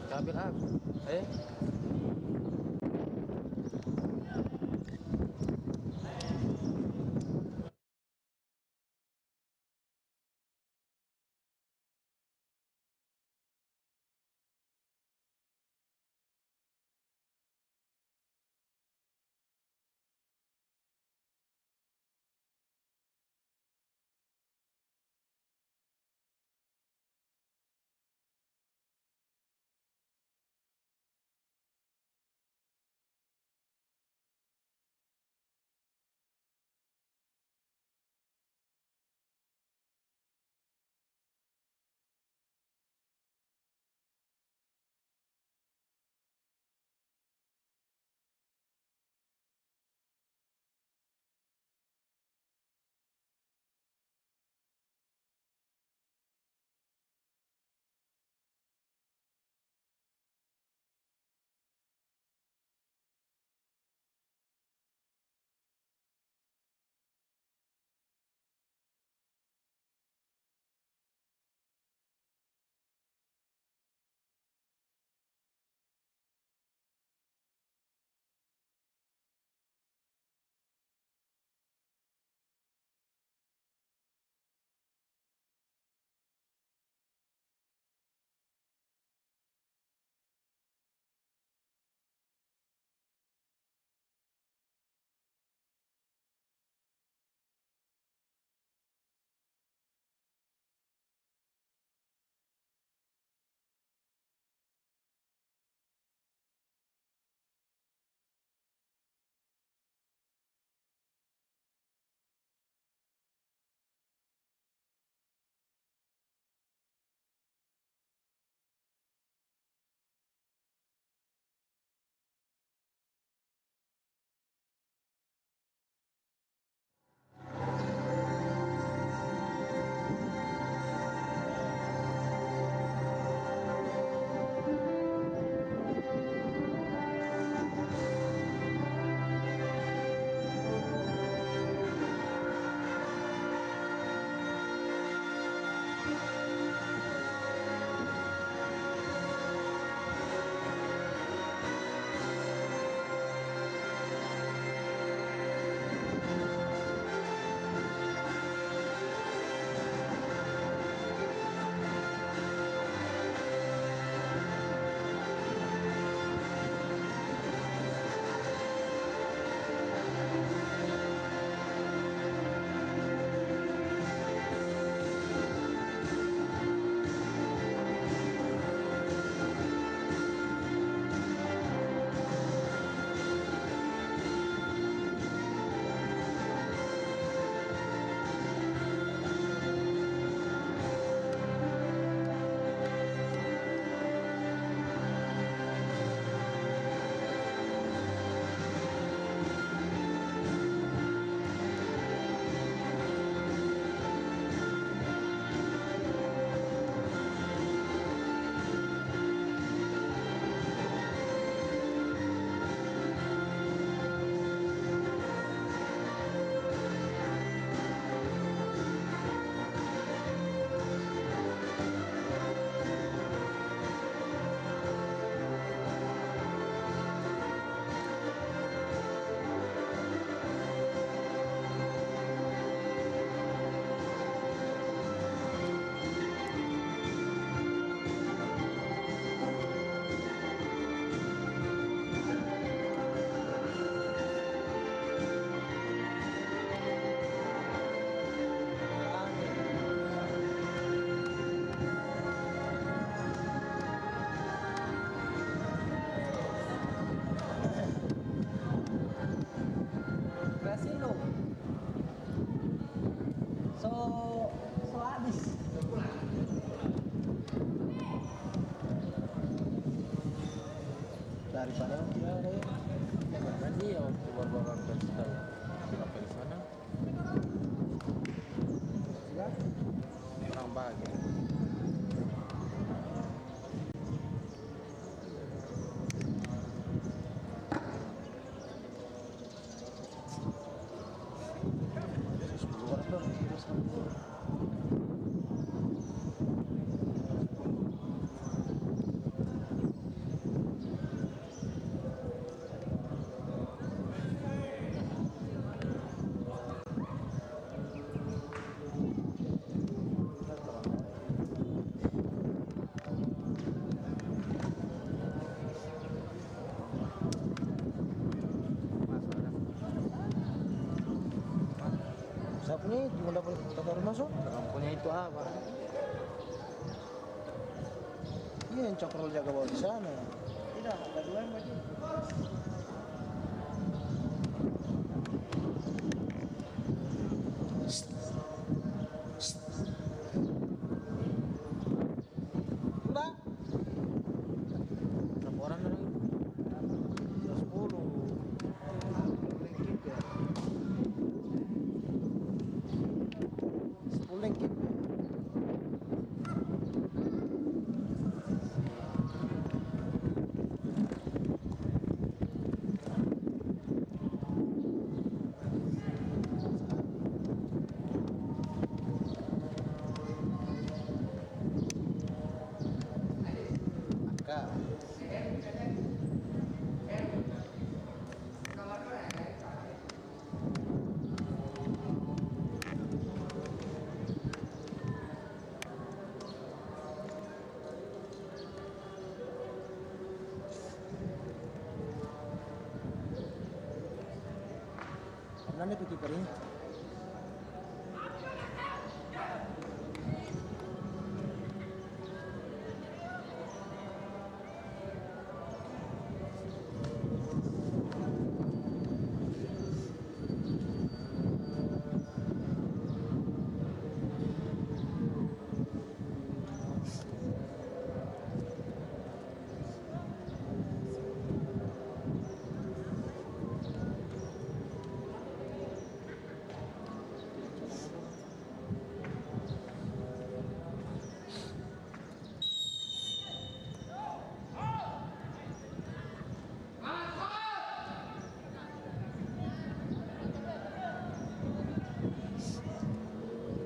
Kabel apa? Eh? daripada dia deh Nanti ya waktu baru kita sampai di sana orang bahagia. orang tuh dapat masuk? Lampunya itu apa? Iya yang cokrol jaga bawa di sana. Tidak, ada dua yang baju. Enggak. Berapa orang orang? 10. Lengkip ya. 10 lengkip ya. Kak. Mana itu kipernya?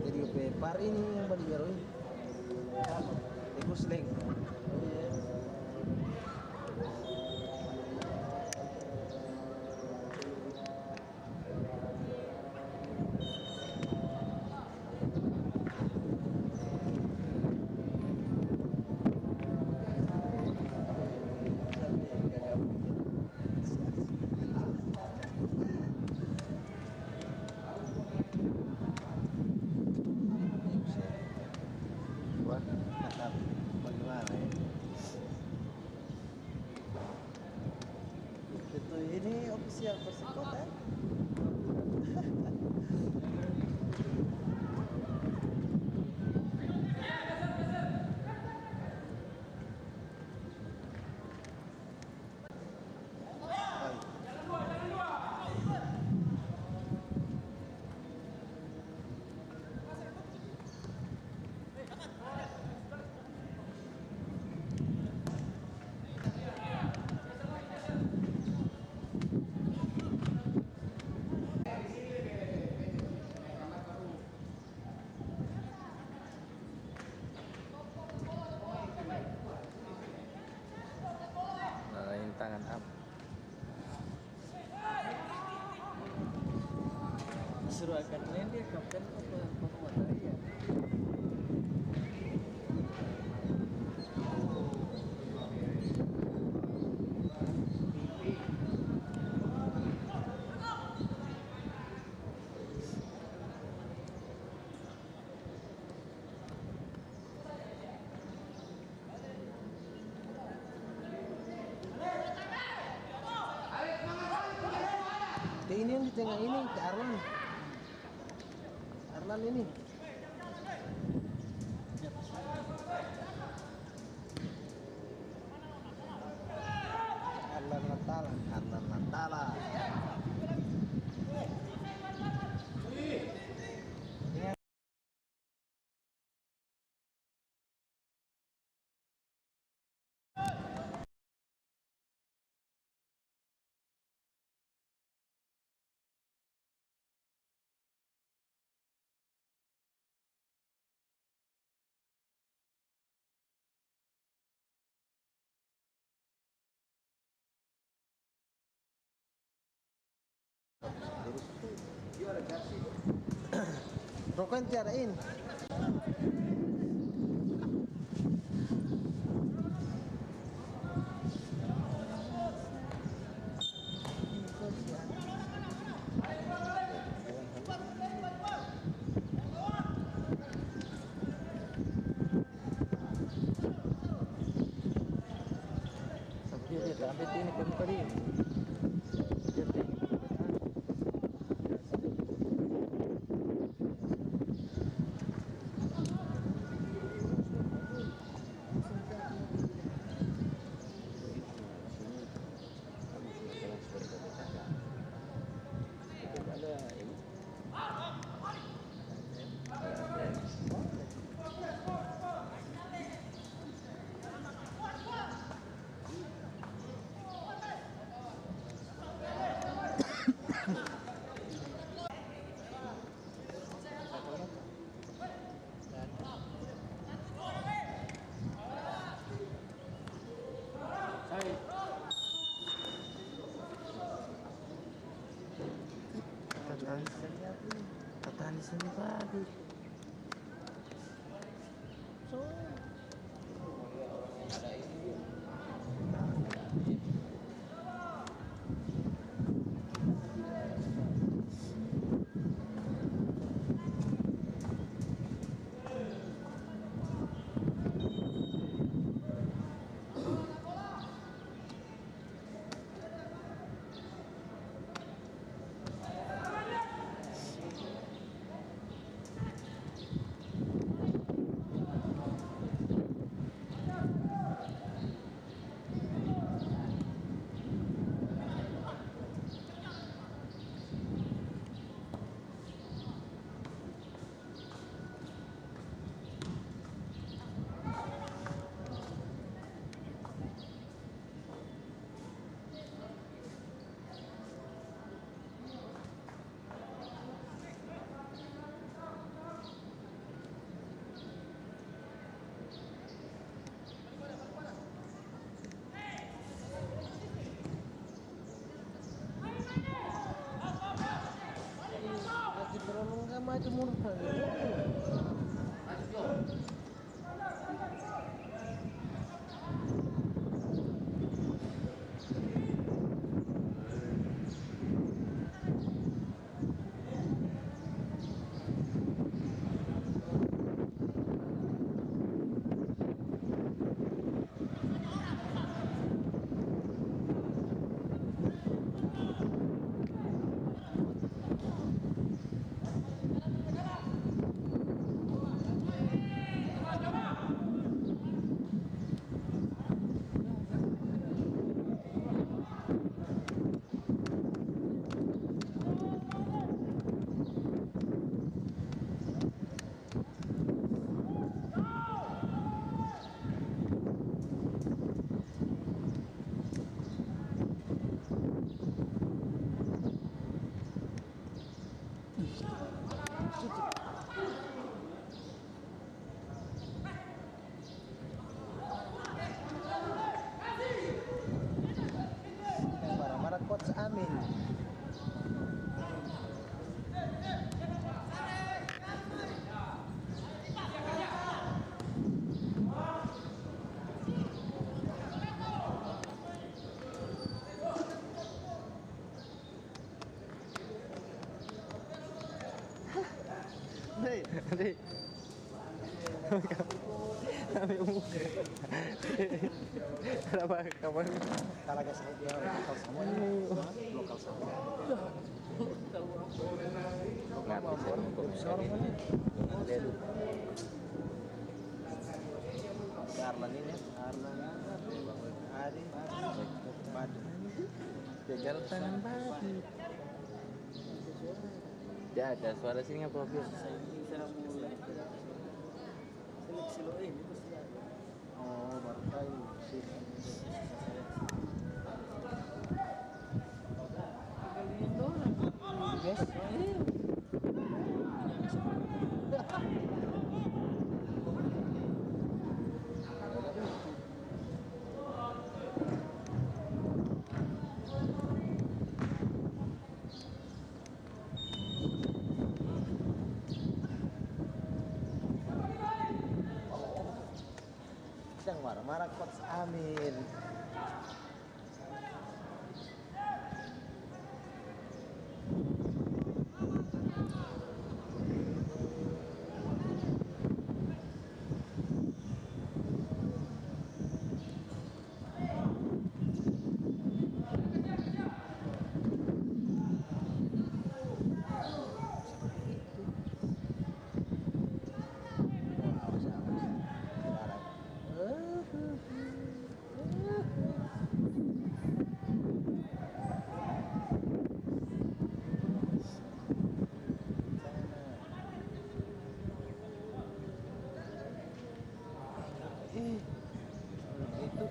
Jadi par ini yang balik jaro ini. Itu sling. Wah, mantap. Bagaimana ya? Itu ini official Persikota. Nalain tangan up. Suruh akan main dia kapten apa materi ya. Ini yang di tengah ini ke Arlan. Arlan ini. Arlan Lantala. Arlan Lantala. Rokok yang tiadain. Sampai ini kan tadi. Tahan di sini tadi. Lagi terlalu nggak maju mundur. Yang marah-marah coach Amin. Deh. Kami kenapa kamu talaga sa dia lokal semua lokal semua Arlan ini Arlan Adi Padu jajar tangan Padi Ya ada suara sini nggak profil. oh baru tahu sih guys sedang marah-marah coach Amin.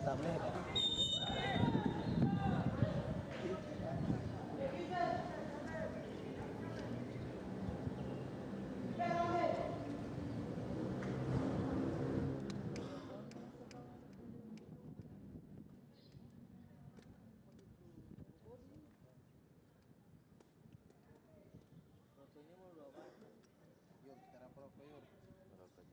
tablet. Rokok ini mau berapa? Yuk kita rapor ke yuk. Rokok.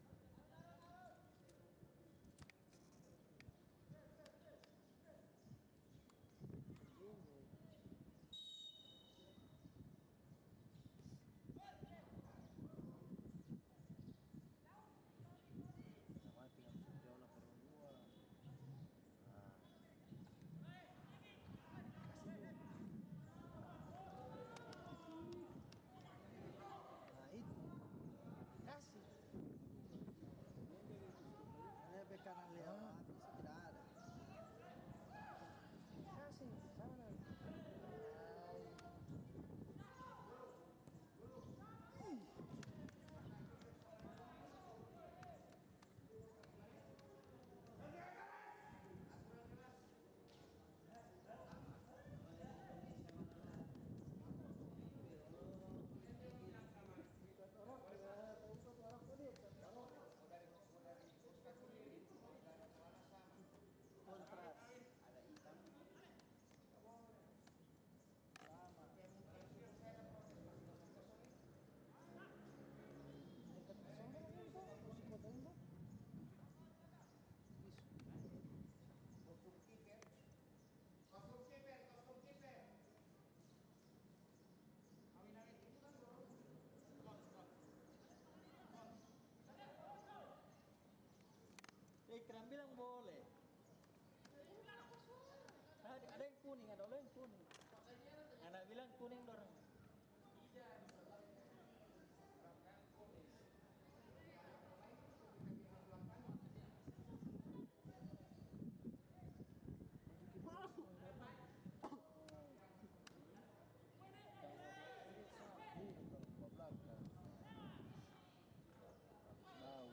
Mati langsung jauh lah per dua. Nah, Kasih yuk. Nah itu kasih. Lebih kanan lewat bisa tidak ada. Kasih sana. Kontras. Ada hitam. Sama. Dekat ke sana kan Bang. Masih kodain Bang. Isu. Ikram bilang boleh. Ada yang kuning, ada yang kuning. Anak bilang kuning dorong. Belakang. Bau.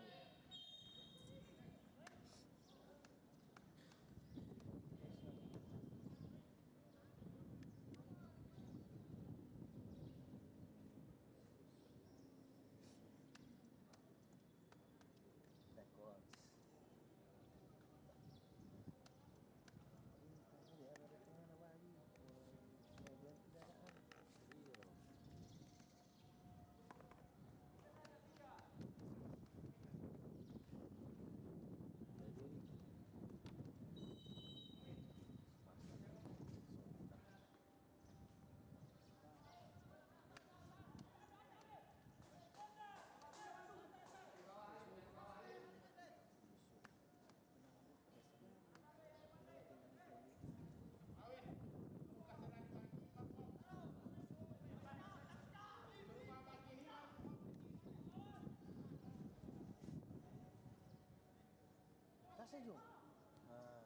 Records. Ini ada rekengan lagi. Bagian tidak ada. iya. Jadi Kasih Jung. nah,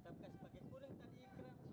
Tetap kasih pakai kuning tadi Ikram. nah lagi.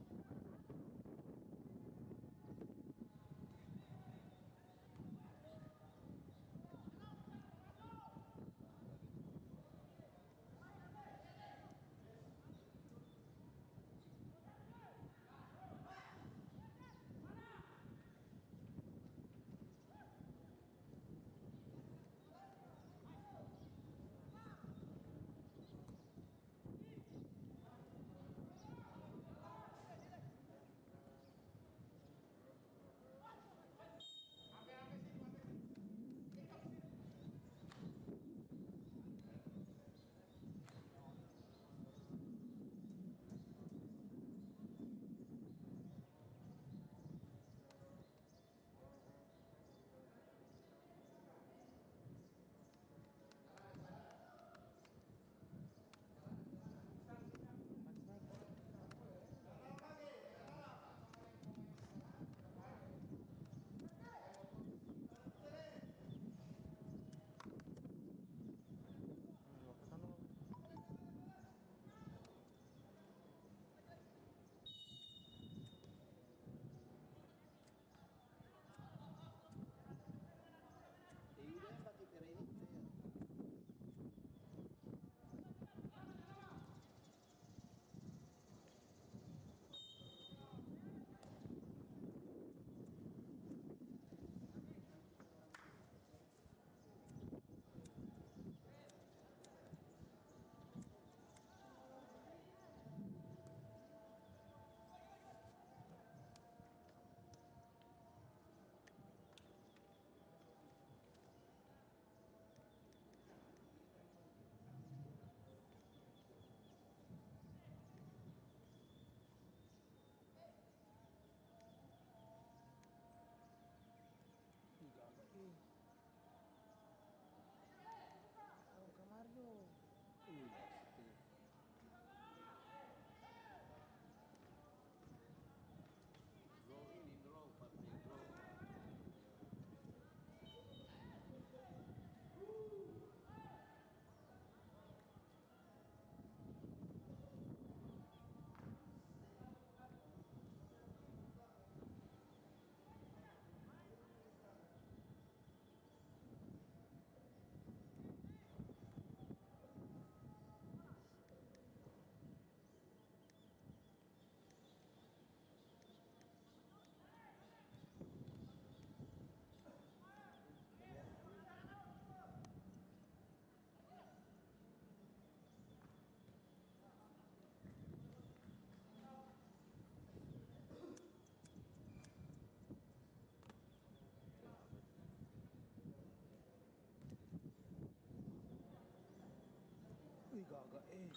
Wih, gagak Udah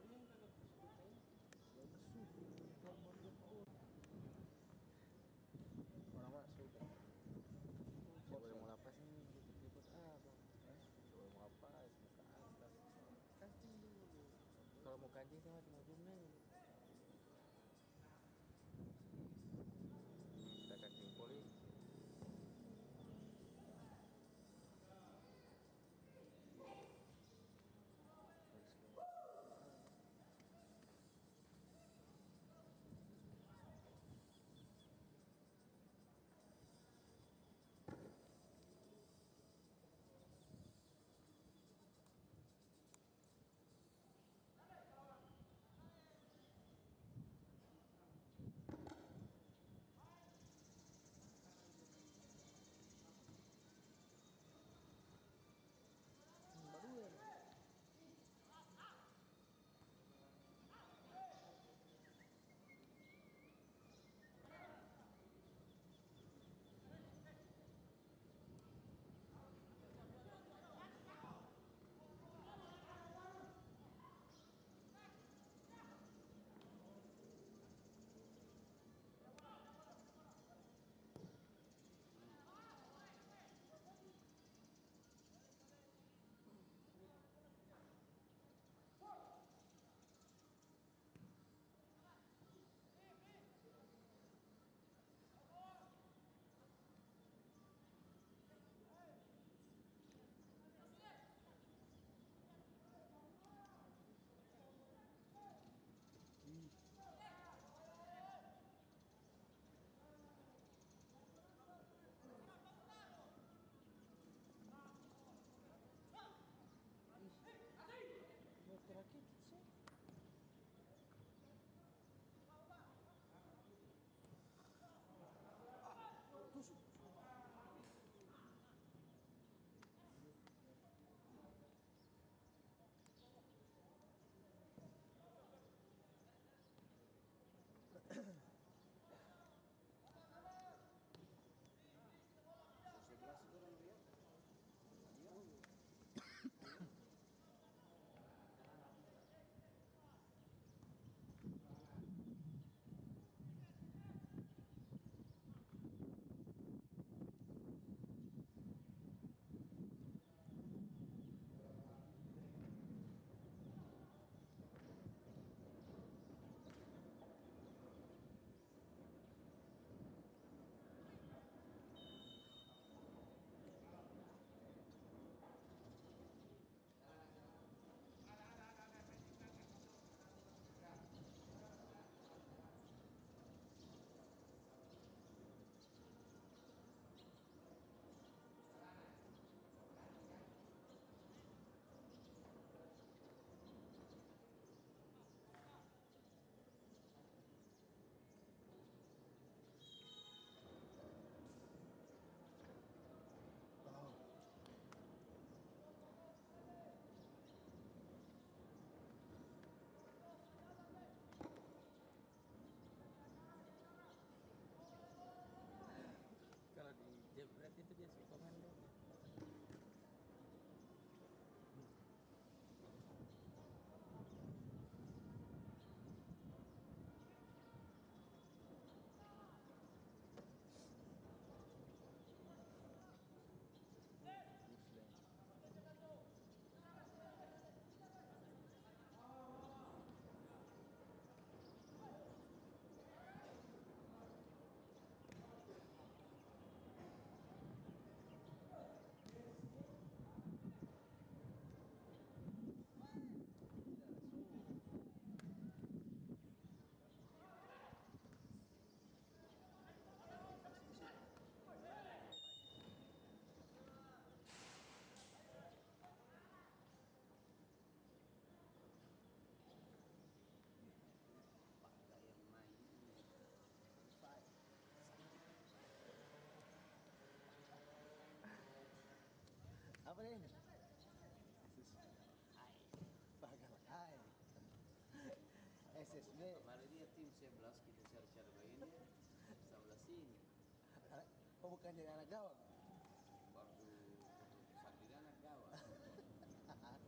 yang kagak kesukaan. Masuk gambar Joko. Orang masuk kan. Coba mau lapas ini ikut abang. Hah? Coba mau lapas ke atas. Kancing dulu. Kalau mau kancing sama mau nih. Kita kancing poli. Baduel. Mau terakhir sih. Tusuk. Sebelas itu orang dia. Kalau di jebret itu dia suka komando. Muslim. Apa ini? Hai. Bagal. Hai. SSB. Kemarin dia tim 11 kita share-share begini 11 ini Oh, bukan jadi anak gawang. waktu sakit anak gawang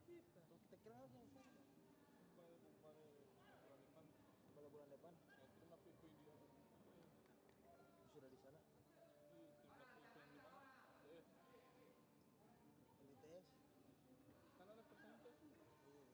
kita. Oh, kita kira aja di sana. Kembali bulan depan. Pada bulan depan Ya terima PP dia. sudah di sana. Terima PP yang di mana? DS. Yang di TS. Kan ada persentase. Iya.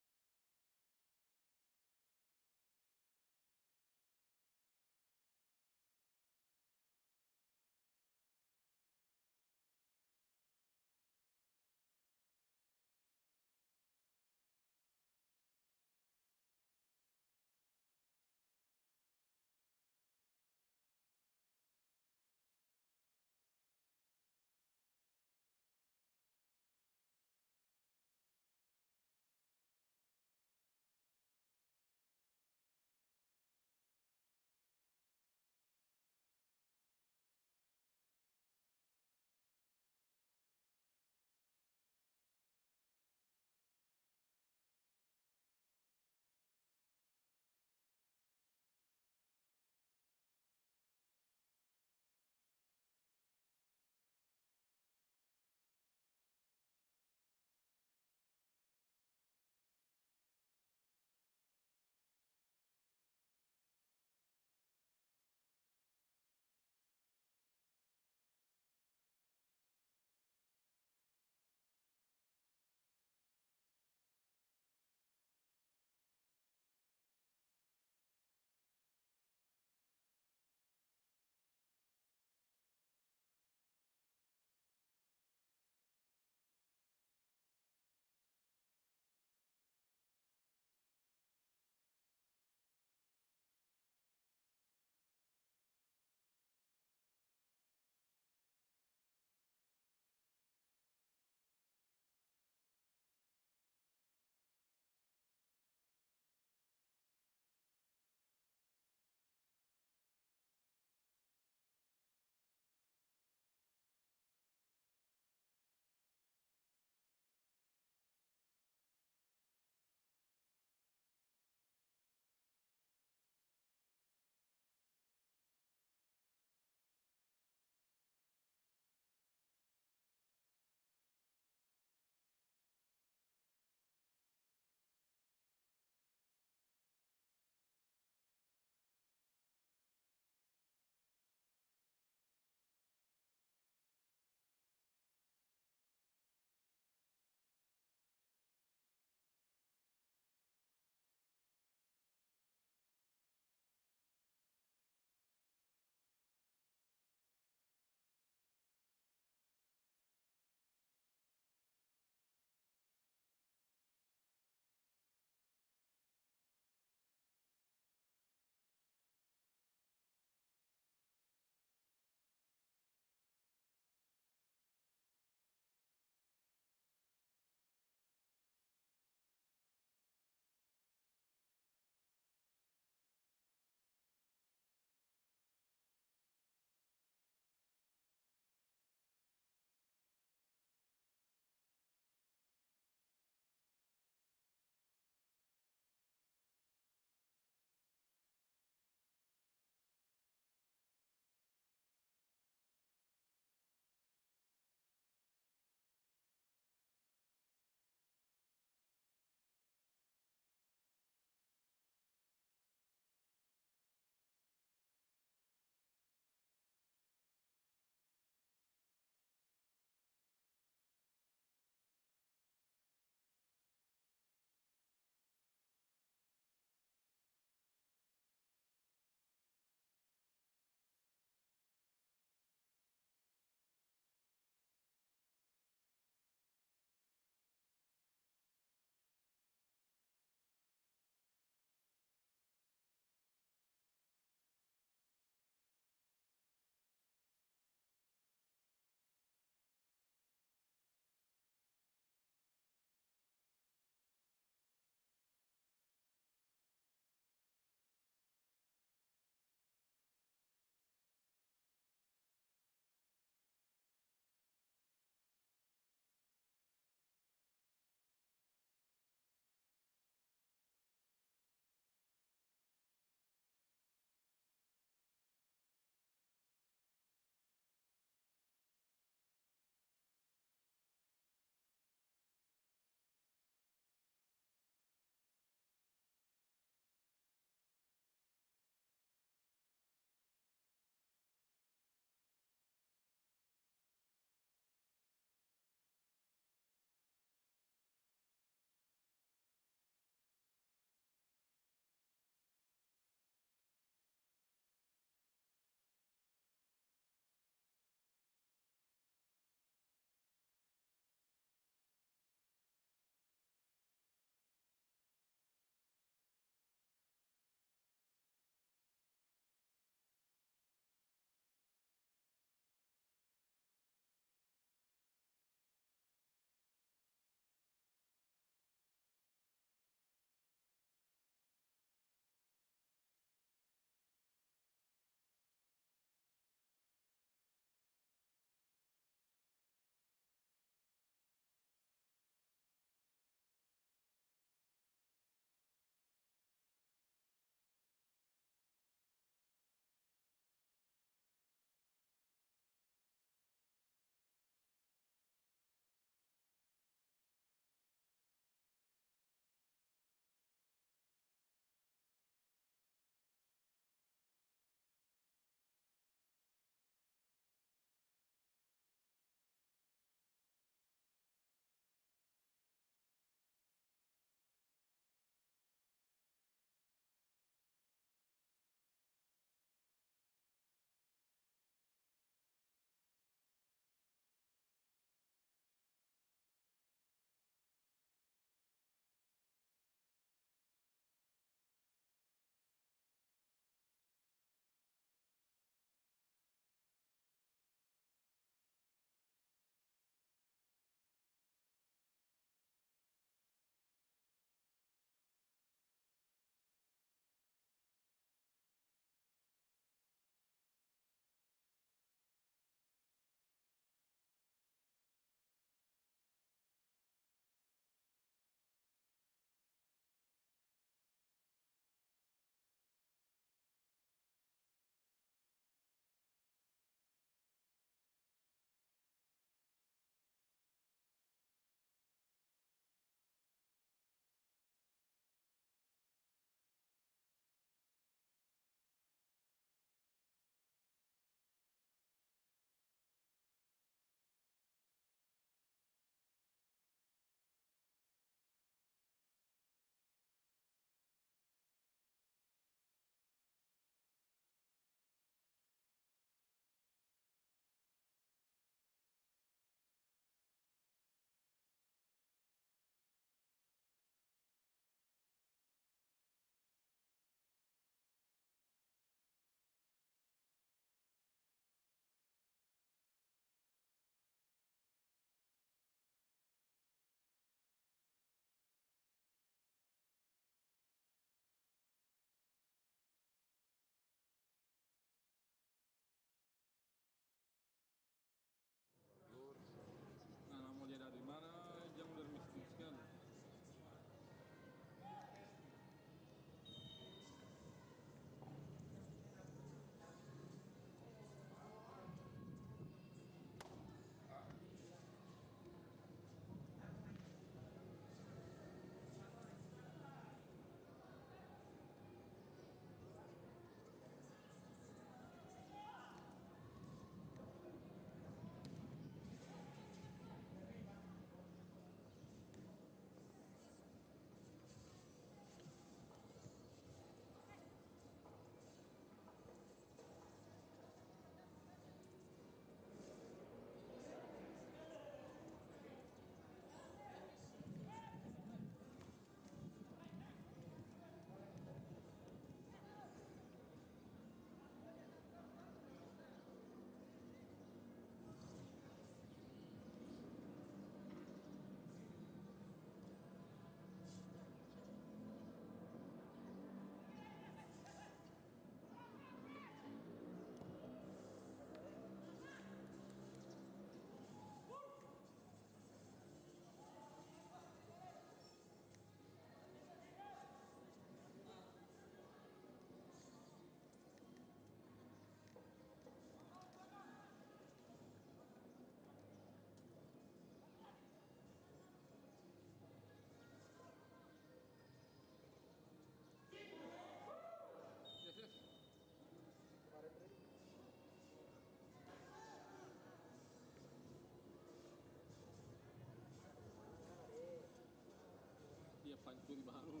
beli baru.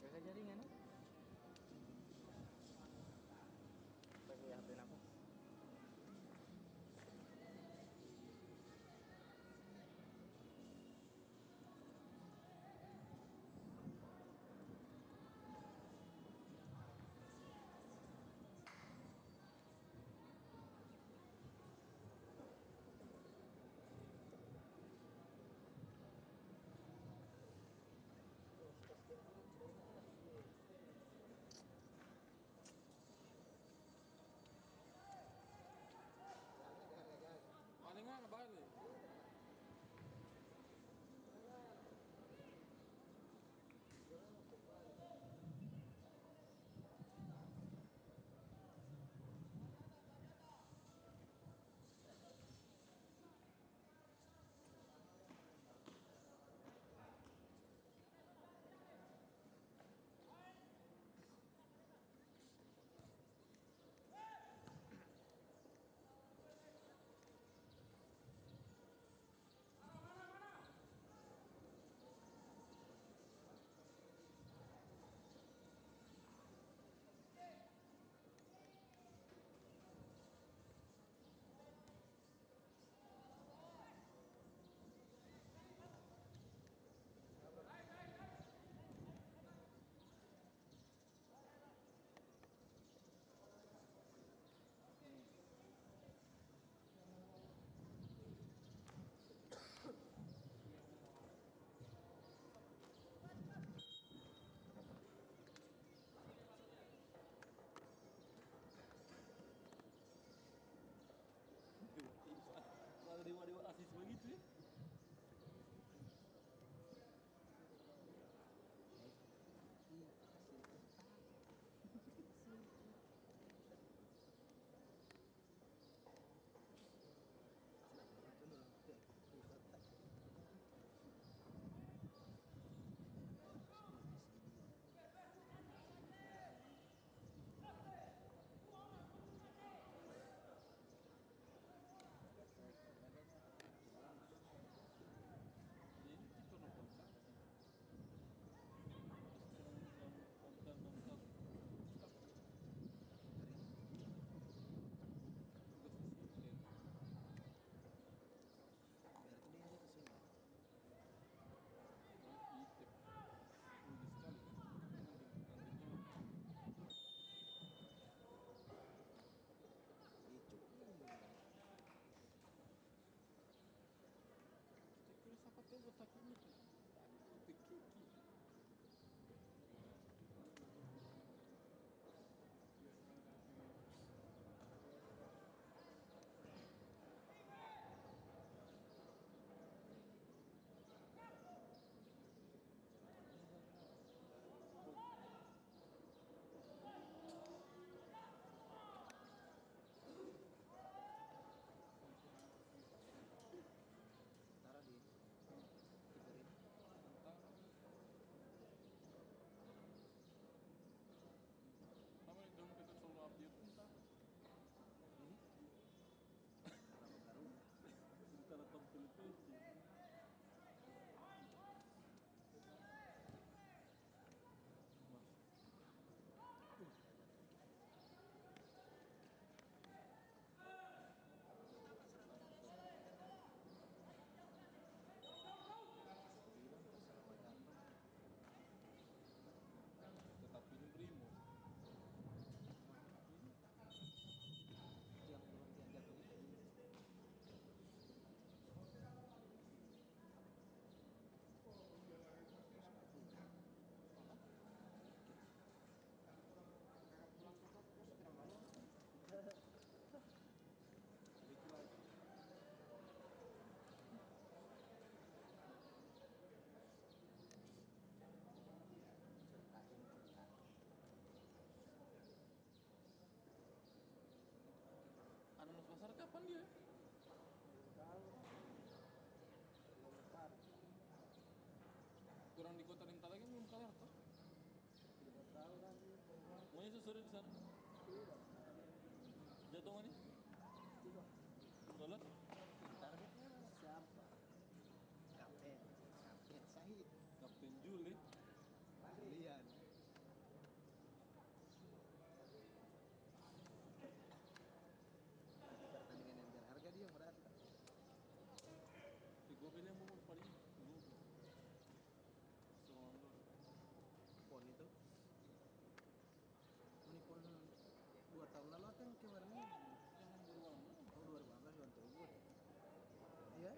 Jaga jaringan. Pakai HP aku. orang di kota Rinta lagi belum kelar tuh. Tidak tahu lagi. Mau sore di sana. Jatuh mana? Tidak. Sholat. Targetnya siapa? Kapten. Kapten Sahid. Kapten Juli. Julian. Pertandingan yang berharga dia yang berharga. Si gue bilang mau paling gue. Soal Pon itu. Ini pon 2 tahun lalu atau yang kemarin ini? jangan beruang. Oh 2018 Yuan Ubud. Iya.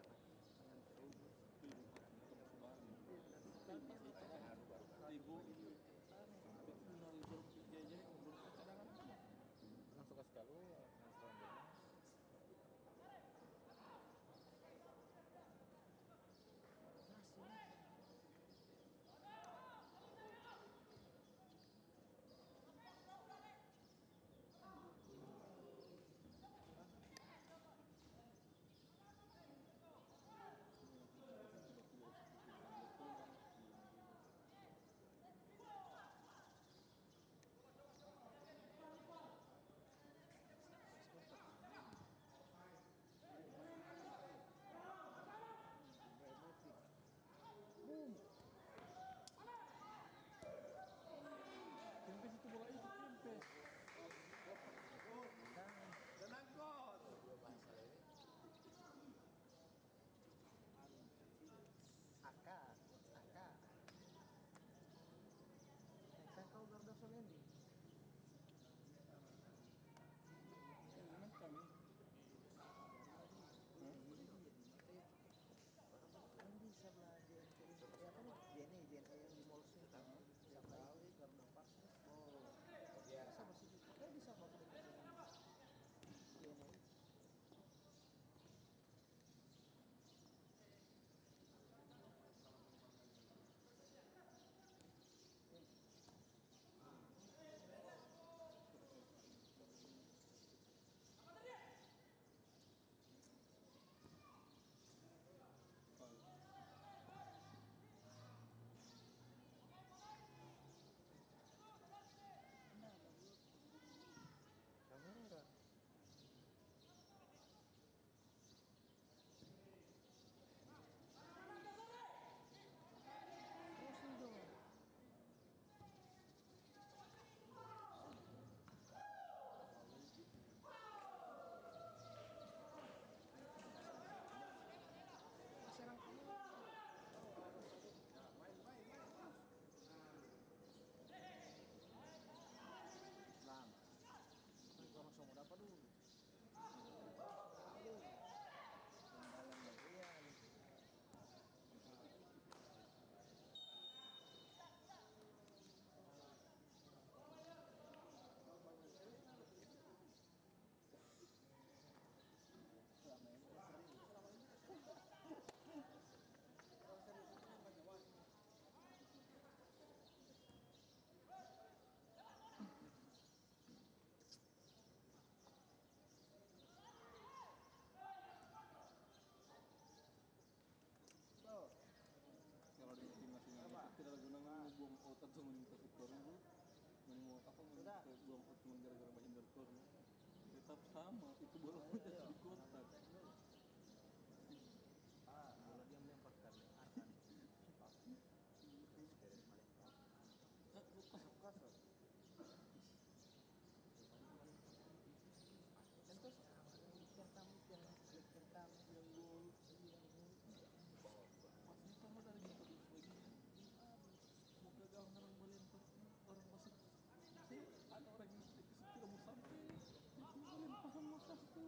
Dengan Ubud. Ibu kenal berjajar bercadangan langsung suka sekali Boom. kempes itu bola itu kempes Dan angkot. Aka. Kan kau Garda Solendi. gimana kami Di sebelah JNE yang di mall sini kan sebelah itu Garuda Park. Oh iya sama sih pokoknya bisa bawa dekat dengan JNE. Kamera. Terus dong. Serang Bang. Orang semua dapat dulu. Dalam bagian. kalau di timnas Indonesia tidak ada gunanya buang otak sama minta skor itu mau apa mau buang otak cuma gara-gara menghindar skor tetap sama itu bola udah di kotak Kalau dia melemparkan Arhan. Dari Palembang. Kasar. Entos yang tamu yang gol masih sama dari minta di bagian semoga gawang orang melempar orang masuk sih ada orang yang tidak mau sampai itu melempar mau satu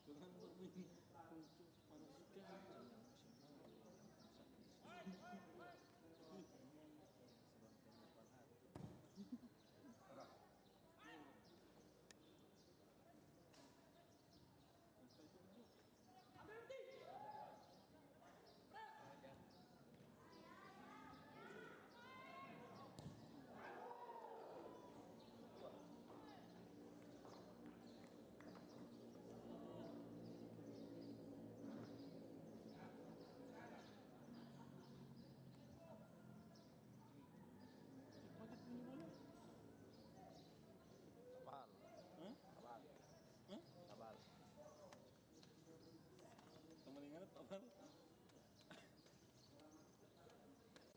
Jangan bermain untuk panas sekali. Abal. Hah? Abal. Hah? Abal. Teman ingat apa?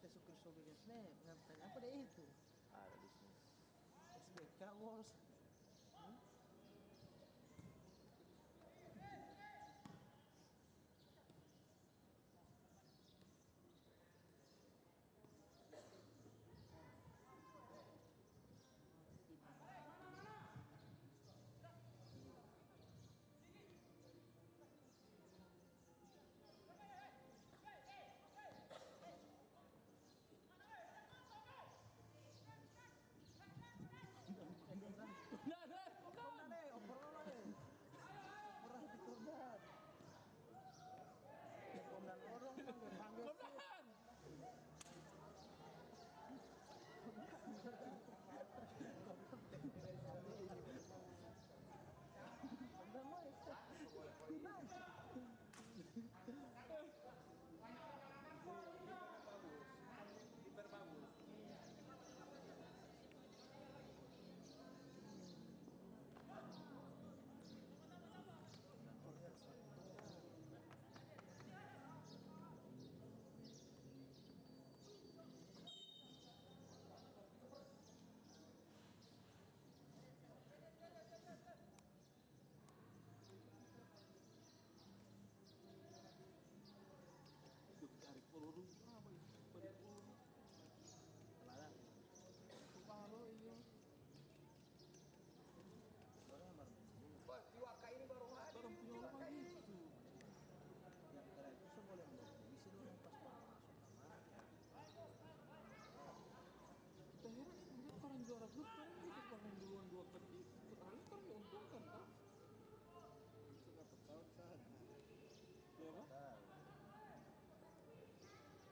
Kita suka sobeknya ngapain apa deh itu? Ada bisnis. SBK Wars. Kondan deh, operan deh. Operan di kondan. Kondan orang panggil Kondan! kondan mah itu. Kondan. Diperbagus. Tarik peluru apa itu? Tarik peluru. Kelada. Palo ini. Orang baru. Wah, Iwaka ini baru hadir. Barang punya orang Iwaka ini. itu. Yang kira itu sebelum bisa dulu pas masuk kamar. Kita heran melihat orang juara grup kan kita bangun duluan 2 kali. Harusnya kan diuntungkan kan? Itu dapat tahu sana. Ya apa? Tahu.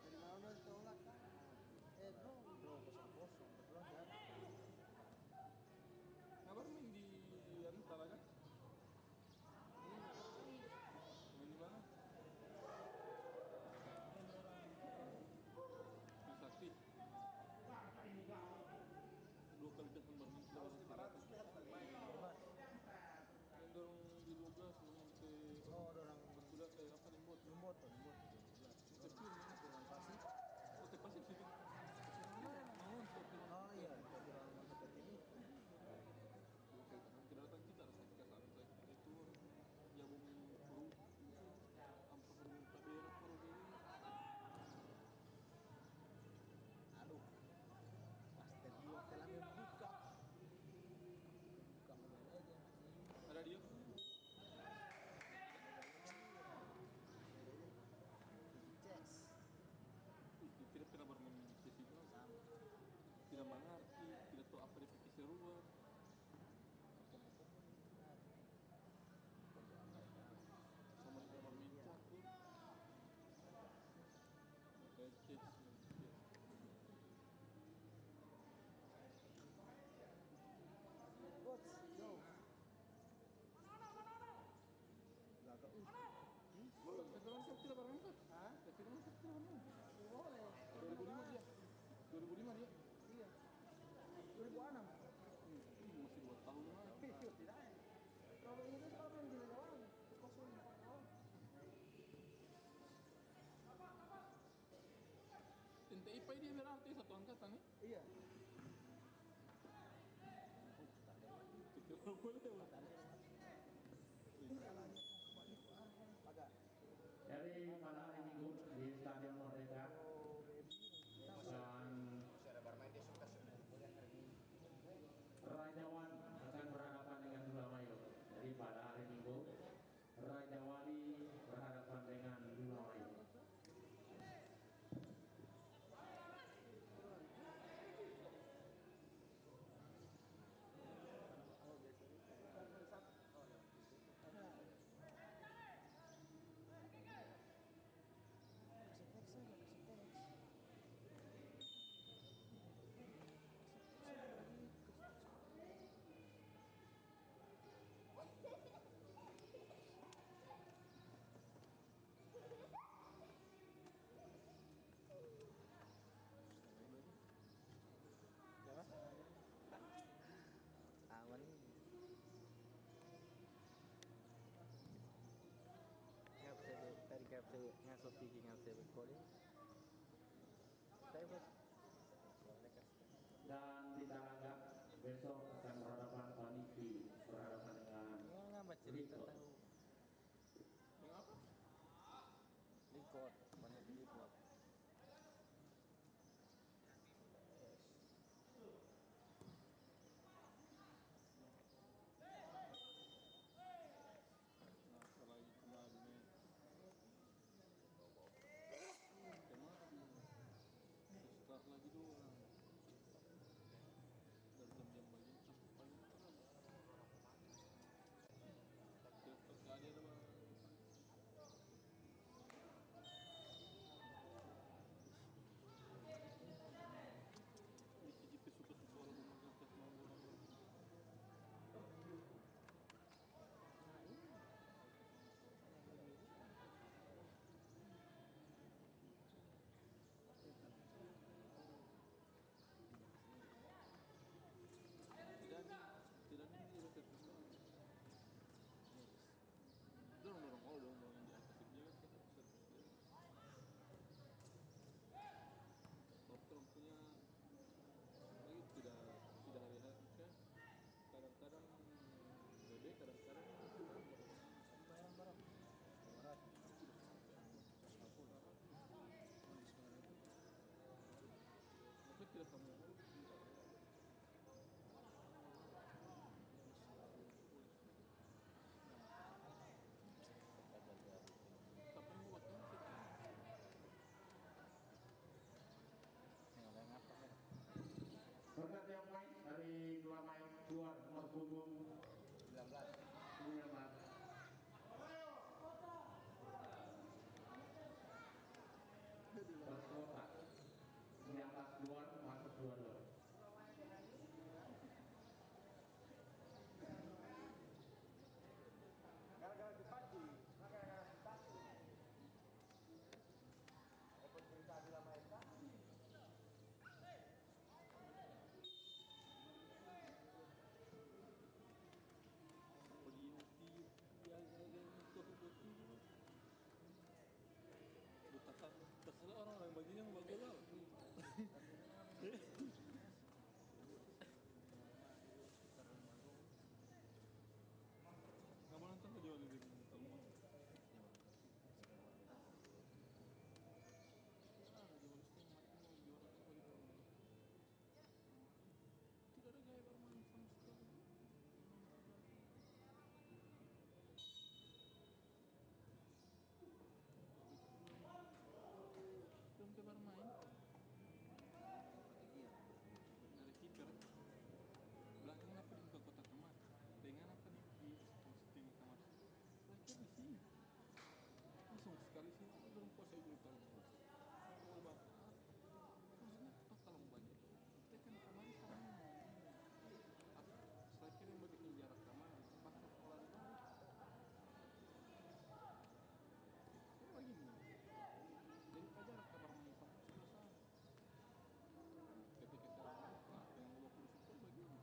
Dari mana tolak kan? Draw kosong betulan kan? Kabar main di antara kan? Main di mana? Di Sakti. 2 kali datang bermain kita baru 100. Yang dorong di 12 sampai Oh, orang sudah apa lembut. lembut. Kecil nih. Dengan pasir. Oh, pasir situ. Oh, seperti Oh iya, jadi orang tempat ini. tidak datang kita harus ke sana itu ya bumi perut apa perut daerah perut ini Aduh, pas dia telah membuka main aja. ada dia Chess tidak pernah bermain di situ sama. tidak mengerti tidak tahu apa definisi seruan sama dia bermain catur kayak chess Coach, go. Gagak Kebetulan saya tidak bermain kan? Hah? Kebetulan saya tidak bermain Boleh. 2005 dia 2005 dia Iya. 2006. masih 2 tahun lagi Tidak. Kalau ini sekarang yang di Lewang, kosong di Lewang. NTIP dia berarti satu angkatan nih Iya. tidak boleh Agak. Jadi pada hari Minggu di Stadion Merdeka dan Masih ada bermain dia suka kemudian hari ini. Raja Wan akan berhadapan dengan Indramayu. Jadi pada hari Minggu ngasut tinggi ngasih recording. Saya bos. Dan kita anggap besok akan berhadapan Paniki berhadapan dengan Nggak baca cerita Rico. tahu. Yang apa? Record, banyak record. Nah, apalagi kemarin nih. Kemarin start lagi doang. Dari jam-jam pagi sampai pagi malam. Tiap kali ada bang. Di CGP suka-suka orang memegang tes mau orang. Nah ini Tidak nih dia udah terpisah. Dorong oh dong di atas dia kan kita servis dia. Kalau punya lagi tidak hari-hari kan. Kadang-kadang bebek, kadang-kadang bayar berapa? 150. maksudnya tidak kamu tapi mau buat apa sih? Yang ada ngapa kan? Berkat yang main dari dua main keluar nomor punggung 19. 19. Berkota 19 keluar masuk 22. Gara-gara dipaci, gara-gara dipaci. Dapat berita di lama itu. Pagi ya itu terserah orang yang baginya mau bagi lah. Nggak mau nonton ke jual di kamu. Tidak ada gaya bermain sama sekali. Belum kebar main. Dari kiper. Belakang apa di muka kotak kamar? Dengan apa di posting kamar? Striker di sini. Langsung sekali sih. Belum puasa itu tahu. Kalau bapak, maksudnya toh kalau mau bagi, kita kan kamar sama. Apa? Striker yang bagi jarak kamar. Bahkan orang baru. Itu lagi nih. Jadi jarak kamar main sama selesai. Ketika saya nah, dengan 20 super begini.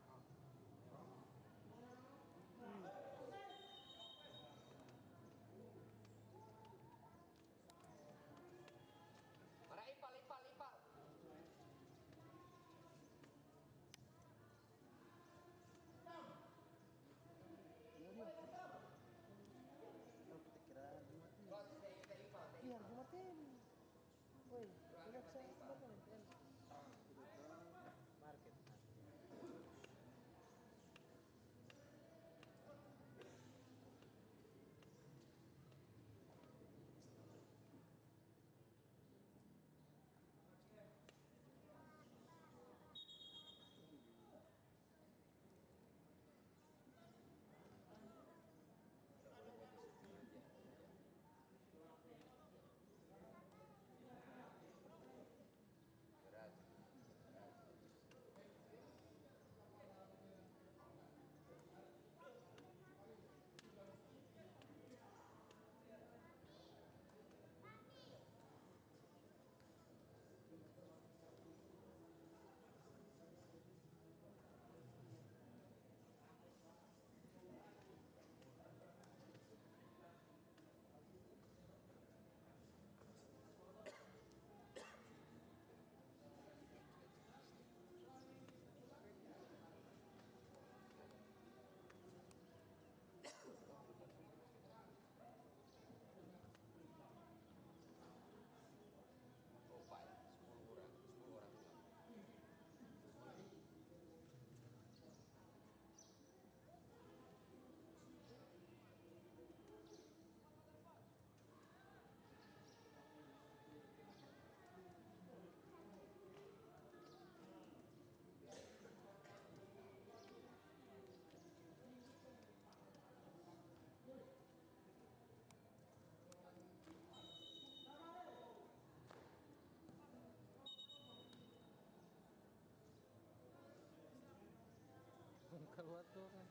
itu kan.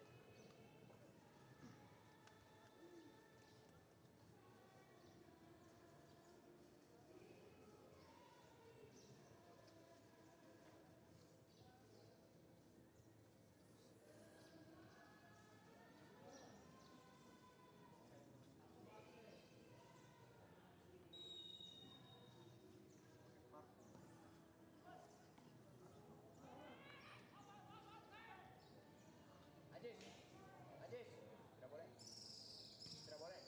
Ajis, Ajis, tidak boleh, tidak boleh.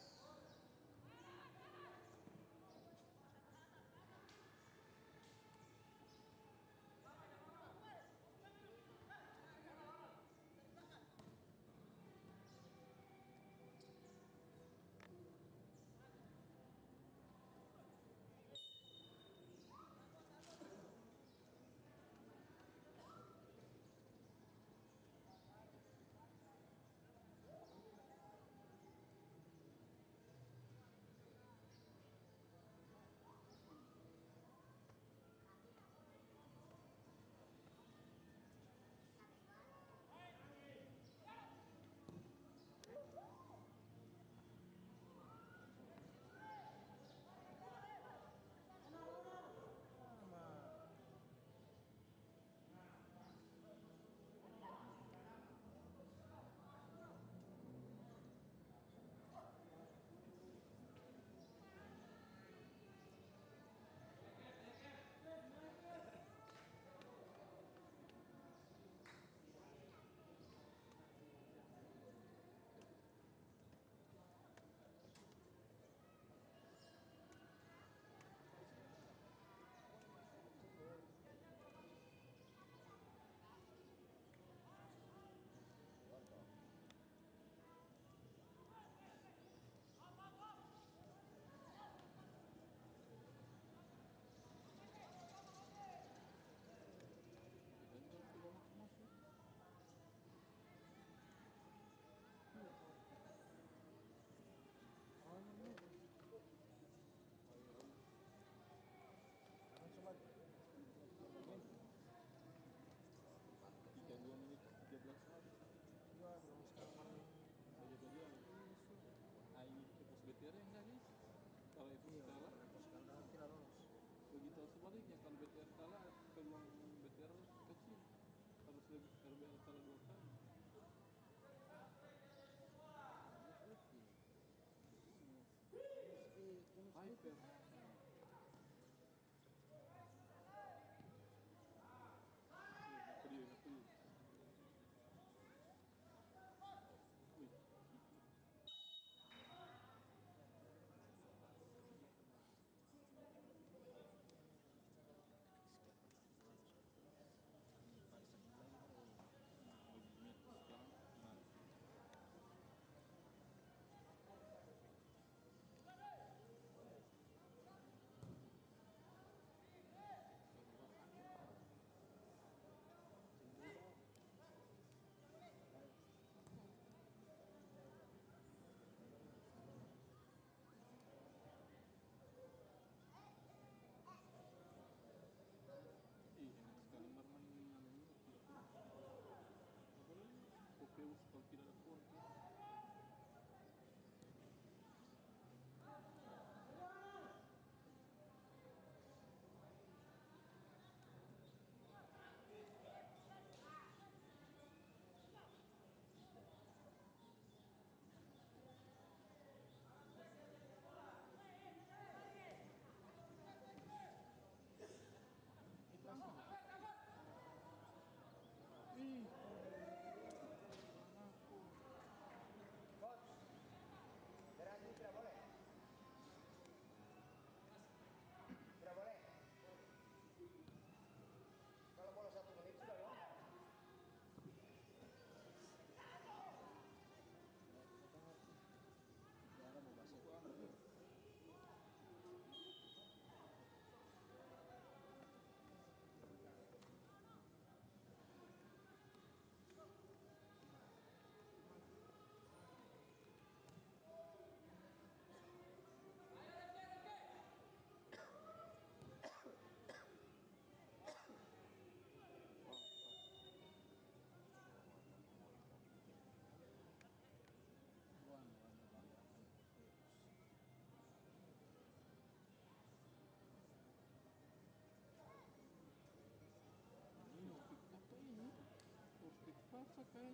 Dan kalau tidak masuk. Oh, ini. Coba 32 menit 13 hari. dua belum sekarang. Baju-bajuan. Nah ini pos BTR yang enggak guys. Kalau itu kalah, Sekarang tidak lolos. begitu sebaliknya kalau BTR kalah peluang BTR kecil. Harus lebih RBL kalah 2 kali. Hyper. Napoli. Wih, begini sekarang. Nah,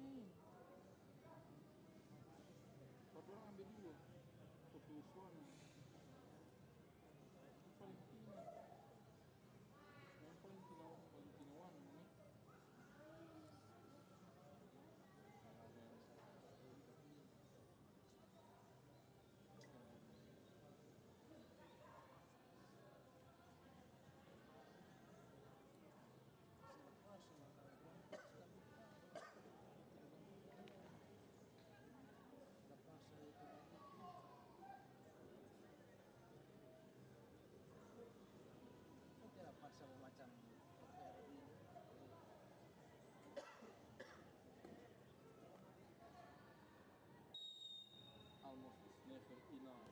main. Baru orang ambil dua keputusan Valentina yang Valentinawan nih. Selepas ya, lepas itu kok kira pas sama macam RRI Almost is never enough.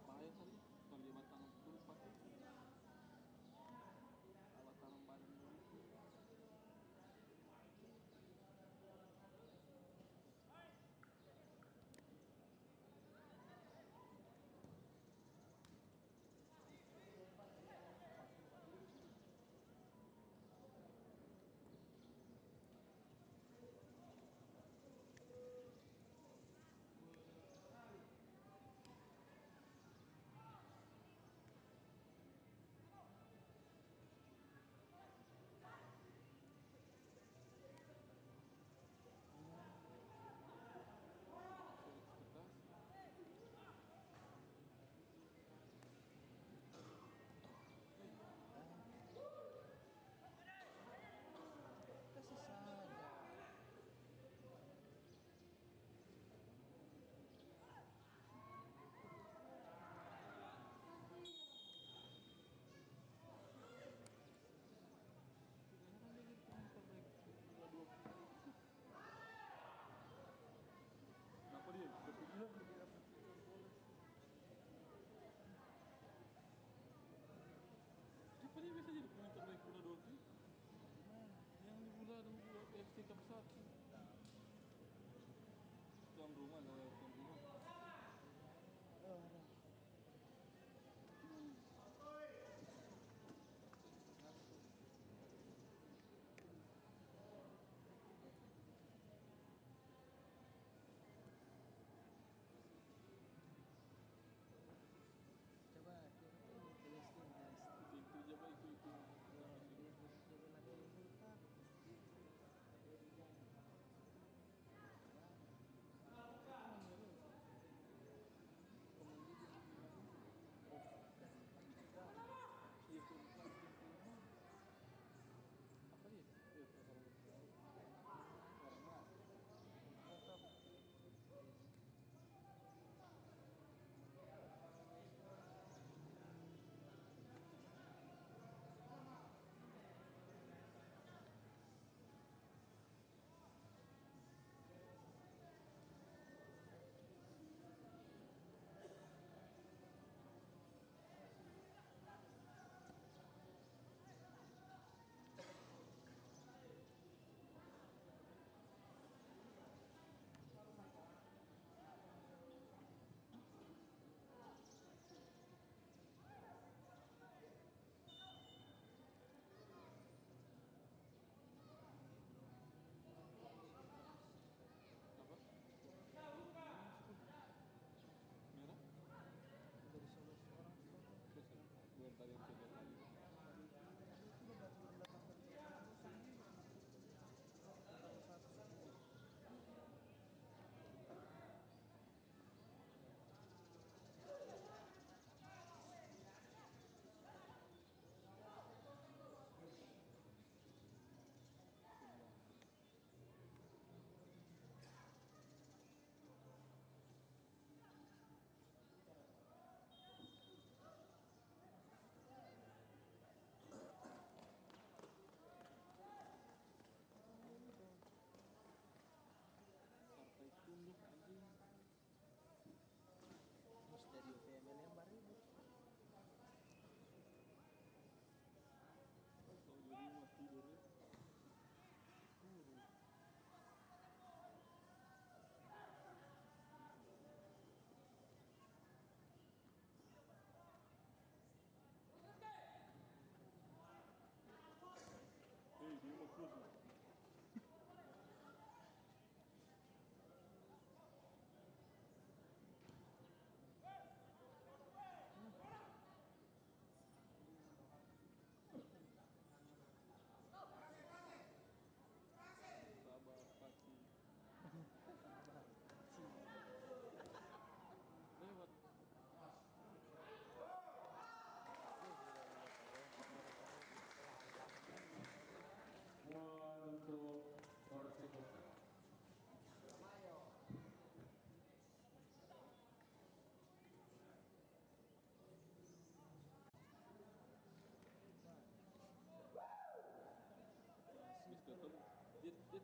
Bahaya kali kalau dia batang betul pakai kalau tanam badan begitu. kasih saja. Kenapa dia? Kepikiran dia Kenapa dia bisa jadi pemain terbaik Liga 2 itu? Yang di Liga 2 FC Cup 1 tuan rumah lah, tuan rumah. Aduh. Coba dia tuh Palestina. Itu aja pak itu. Dia bela Timur kan. Kan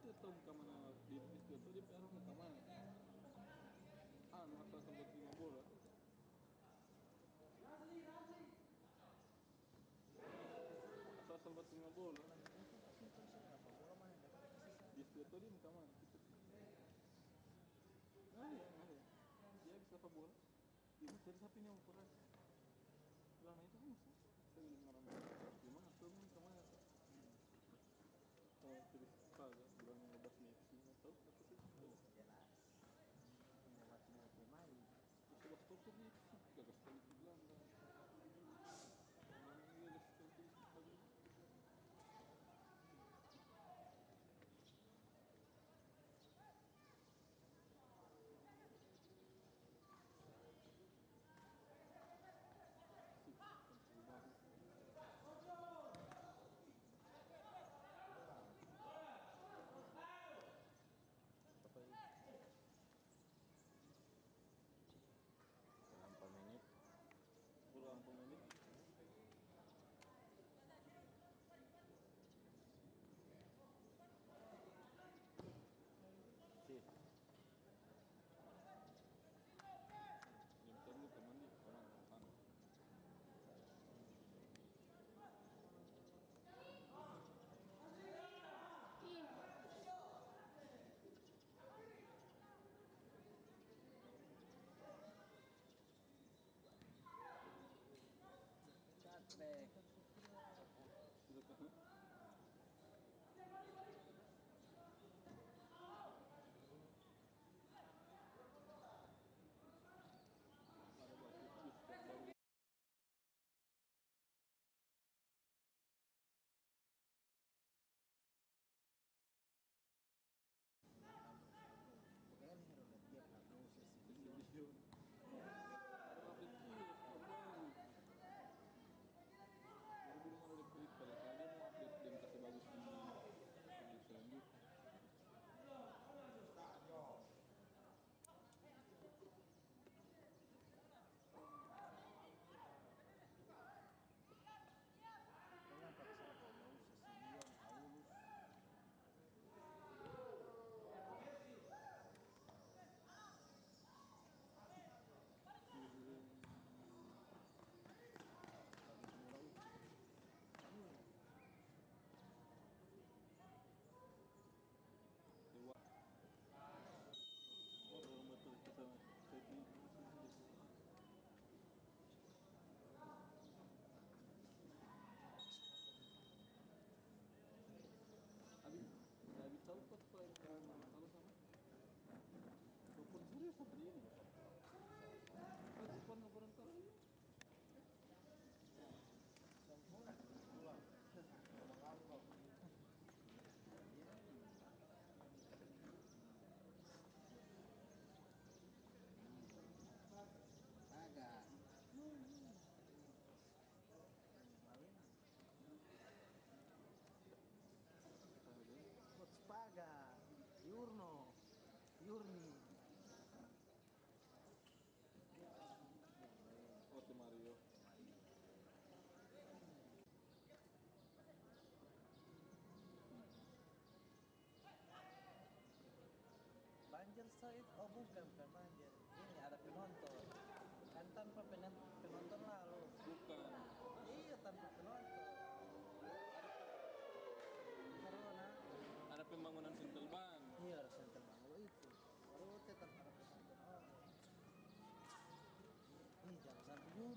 itu tahu muka mana di itu tuh dia taruh muka mana. Asal buat 5 bola. Asal buat 5 bola. Di itu dia muka mana? Gitu. Ya. Dia bisa apa bola? Dia bisa sapinya ukuran. Bilang itu kan bisa. Saya bilang marah-marah. Gimana tuh muka mana tuh? Oh, terus kagak bilang ngebahas Messi nggak tahu apa sih? Jelas. Membuatnya pemain. Coba foto gitu, gak sekali ke Belanda. Namanya gak sekali sekali. Berapa menit? Pulang pemain. Sih. Yang perlu teman nih, teman. Cutback. Sudah kan? Ada bagus baru. Pokoknya nih harus lihat dia pernah sesi video. Video. Ada update baru. Baru belum ada update kalau dia mau update dan kasih bagus di update selanjutnya. Pokoknya pada saat ada sesi Lyon, Paulus. Dewa. Orang betul kita jadi Habis tahu kok kalau sama telepon serius apa dia? Telepon laporan tahu. Agak. Coach Paga, Yurni. Oh, si Mario. Banjir Said, oh bukan banjir. Ini ada penonton. Kan tanpa penonton